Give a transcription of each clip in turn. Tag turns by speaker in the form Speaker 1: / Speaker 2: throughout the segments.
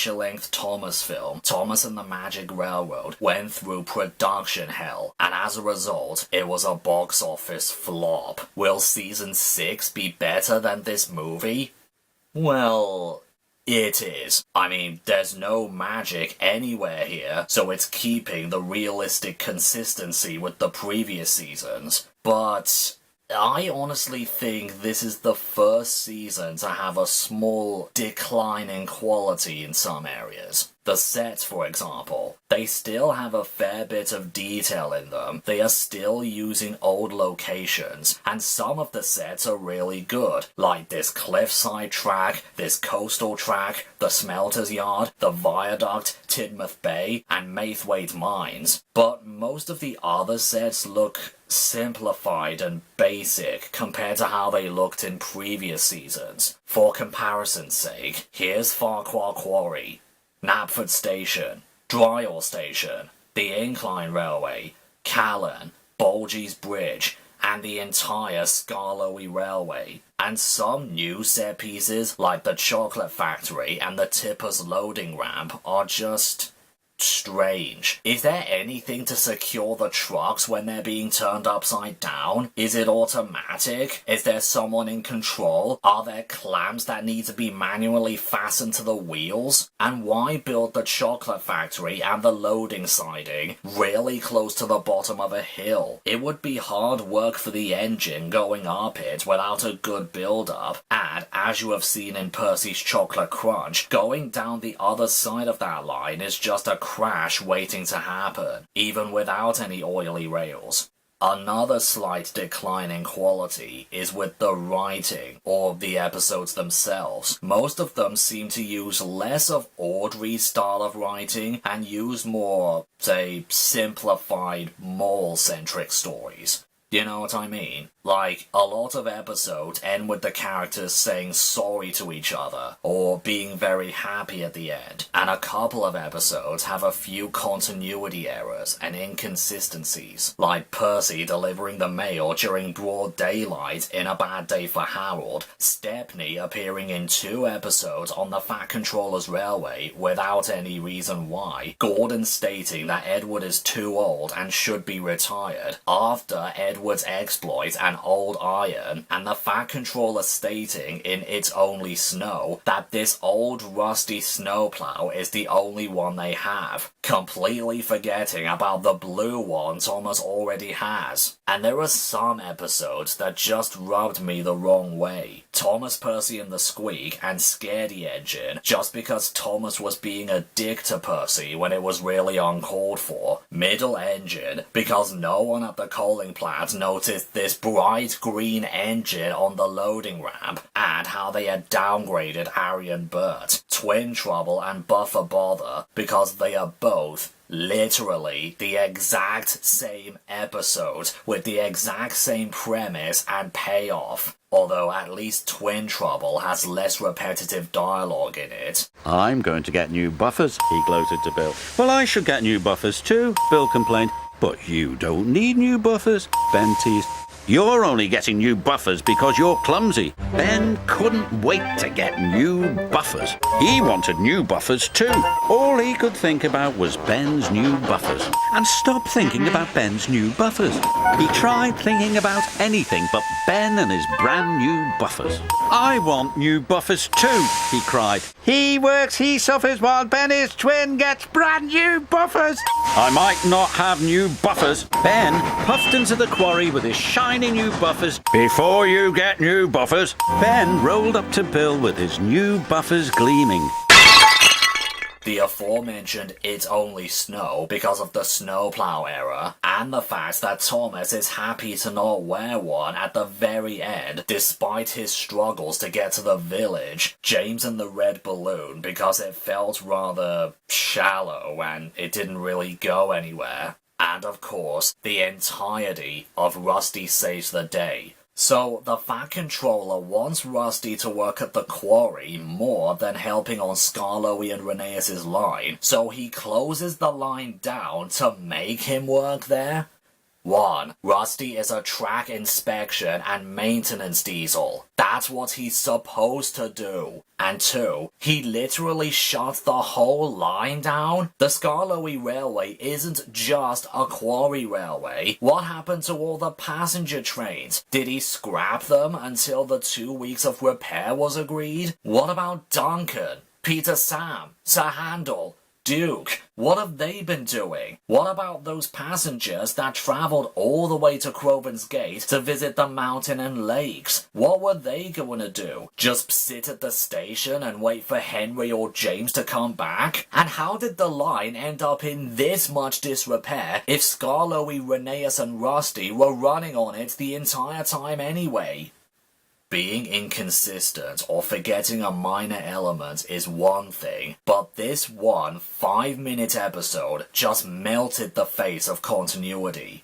Speaker 1: feature-length Thomas film, Thomas and the Magic Railroad, went through production hell, and as a result, it was a box office flop. Will season 6 be better than this movie? Well, it is. I mean, there's no magic anywhere here, so it's keeping the realistic consistency with the previous seasons. But I honestly think this is the first season to have a small decline in quality in some areas. The sets, for example, they still have a fair bit of detail in them. They are still using old locations, and some of the sets are really good, like this cliffside track, this coastal track, the smelter's yard, the viaduct, Tidmouth Bay, and Maithwaite Mines. But most of the other sets look simplified and basic compared to how they looked in previous seasons. For comparison's sake, here's Farquhar Quarry, Knapford Station, Dryall Station, the Incline Railway, Callan, Bolge's Bridge, and the entire Skarloey Railway. And some new set pieces like the Chocolate Factory and the Tipper's Loading Ramp are just strange. Is there anything to secure the trucks when they're being turned upside down? Is it automatic? Is there someone in control? Are there clamps that need to be manually fastened to the wheels? And why build the Chocolate Factory and the loading siding really close to the bottom of a hill? It would be hard work for the engine going up it without a good build-up, and as you have seen in Percy's Chocolate Crunch, going down the other side of that line is just a crash waiting to happen, even without any oily rails. Another slight decline in quality is with the writing, or the episodes themselves. Most of them seem to use less of Audrey's style of writing and use more, say, simplified, moral-centric stories. You know what I mean? Like, a lot of episodes end with the characters saying sorry to each other, or being very happy at the end, and a couple of episodes have a few continuity errors and inconsistencies, like Percy delivering the mail during broad daylight in A Bad Day for Harold, Stepney appearing in 2 episodes on the Fat Controller's Railway without any reason why, Gordon stating that Edward is too old and should be retired, after Edward's exploits and old iron, and the Fat Controller stating in It's Only Snow that this old rusty snowplow is the only one they have, completely forgetting about the blue one Thomas already has. And there are some episodes that just rubbed me the wrong way. Thomas, Percy and the Squeak and Scaredy Engine, just because Thomas was being a dick to Percy when it was really uncalled for. Middle Engine, because no one at the coaling plant noticed this bright green engine on the loading ramp, and how they had downgraded Arian Burt. Twin Trouble and Buffer Bother, because they are both literally the exact same episode with the exact same premise and payoff. Although at least Twin Trouble has less repetitive dialogue in it.
Speaker 2: I'm going to get new buffers, he gloated to Bill. Well, I should get new buffers too, Bill complained. But you don't need new buffers, Ben teased. You're only getting new buffers because you're clumsy. Ben couldn't wait to get new buffers. He wanted new buffers too. All he could think about was Ben's new buffers. And stop thinking about Ben's new buffers. He tried thinking about anything but Ben and his brand new buffers. I want new buffers too, he cried. He works, he suffers, while Ben, his twin, gets brand new buffers. I might not have new buffers. Ben puffed into the quarry with his shiny new buffers. Before you get new buffers. Ben rolled up to Bill with his new buffers gleaming.
Speaker 1: The aforementioned It's Only Snow because of the snowplow error, and the fact that Thomas is happy to not wear one at the very end despite his struggles to get to the village. James and the Red Balloon because it felt rather shallow and it didn't really go anywhere. And of course, the entirety of Rusty Saves the Day. So, the Fat Controller wants Rusty to work at the quarry more than helping on Skarloey and Rheneas' line, so he closes the line down to make him work there? 1. Rusty is a track inspection and maintenance diesel. That's what he's supposed to do. And 2. He literally shut the whole line down? The Skarloey Railway isn't just a quarry railway. What happened to all the passenger trains? Did he scrap them until the 2 weeks of repair was agreed? What about Duncan, Peter Sam, Sir Handel, Duke? What have they been doing? What about those passengers that travelled all the way to Crovan's Gate to visit the mountain and lakes? What were they going to do? Just sit at the station and wait for Henry or James to come back? And how did the line end up in this much disrepair if Skarloey, Rheneas and Rusty were running on it the entire time anyway? Being inconsistent or forgetting a minor element is one thing, but this one 5-minute episode just melted the face of continuity.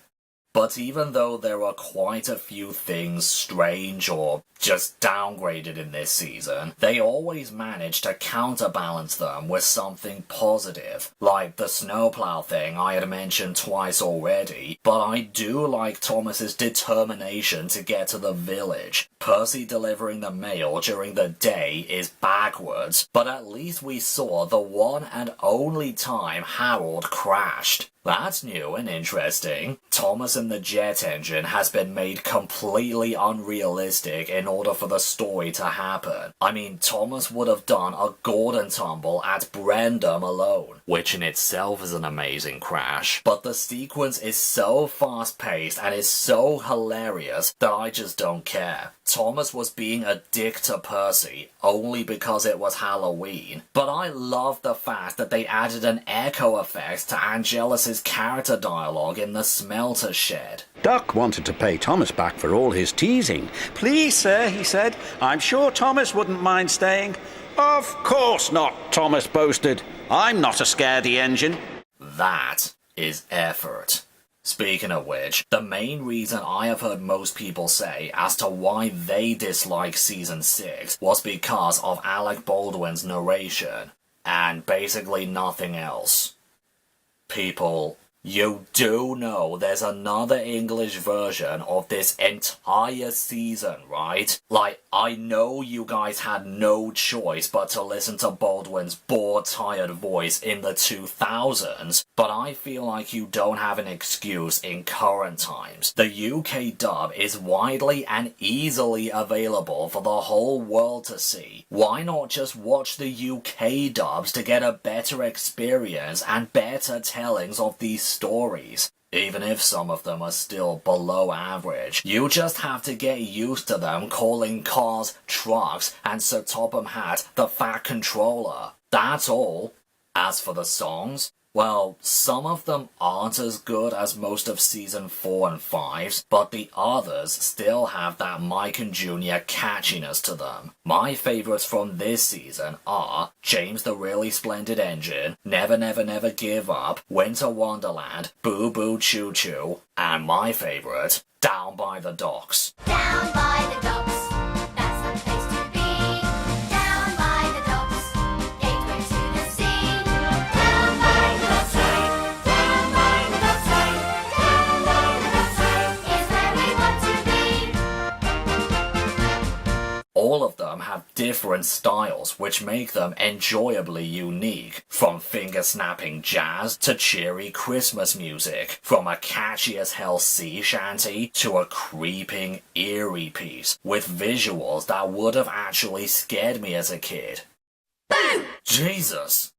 Speaker 1: But even though there are quite a few things strange or just downgraded in this season, they always manage to counterbalance them with something positive, like the snowplow thing I had mentioned twice already, but I do like Thomas's determination to get to the village. Percy delivering the mail during the day is backwards, but at least we saw the one and only time Harold crashed. That's new and interesting. Thomas and the jet engine has been made completely unrealistic in order for the story to happen. I mean, Thomas would have done a Gordon tumble at Brendam alone, which in itself is an amazing crash, but the sequence is so fast-paced and is so hilarious that I just don't care. Thomas was being a dick to Percy only because it was Halloween, but I love the fact that they added an echo effect to Angelus's character dialogue in the smelter shed.
Speaker 2: Duck wanted to pay Thomas back for all his teasing. "Please, sir," he said, "I'm sure Thomas wouldn't mind staying." "Of course not," Thomas boasted. "I'm not a scaredy engine."
Speaker 1: That is effort. Speaking of which, the main reason I have heard most people say as to why they dislike Season 6 was because of Alec Baldwin's narration, and basically nothing else. People, you do know there's another English version of this entire season, right? Like, I know you guys had no choice but to listen to Baldwin's bored, tired voice in the 2000s, but I feel like you don't have an excuse in current times. The UK dub is widely and easily available for the whole world to see. Why not just watch the UK dubs to get a better experience and better tellings of these stories? Even if some of them are still below average, you just have to get used to them calling cars trucks and Sir Topham Hatt the Fat Controller. That's all. As for the songs, well, some of them aren't as good as most of Season 4 and 5's, but the others still have that Mike and Junior catchiness to them. My favourites from this season are James the Really Splendid Engine, Never Never Never Give Up, Winter Wonderland, Boo Boo Choo Choo, and my favourite, Down by the Docks.
Speaker 3: Down by the docks, that's the place to be. Down by the docks, gateway to the sea. Down by the docks, down by the docks, down by the docks is where we want to be.
Speaker 1: All of them have different styles which make them enjoyably unique, from finger-snapping jazz to cheery Christmas music, from a catchy-as-hell sea shanty to a creeping, eerie piece with visuals that would have actually scared me as a kid. Boom! Jesus!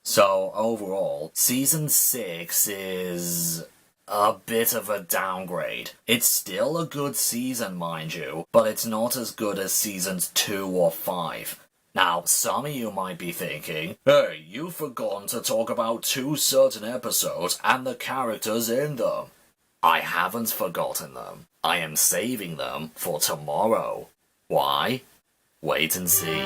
Speaker 1: So overall, Season 6 is a bit of a downgrade. It's still a good season, mind you, but it's not as good as Seasons 2 or 5. Now, some of you might be thinking, hey, you've forgotten to talk about 2 certain episodes and the characters in them. I haven't forgotten them. I am saving them for tomorrow. Why? Wait and see.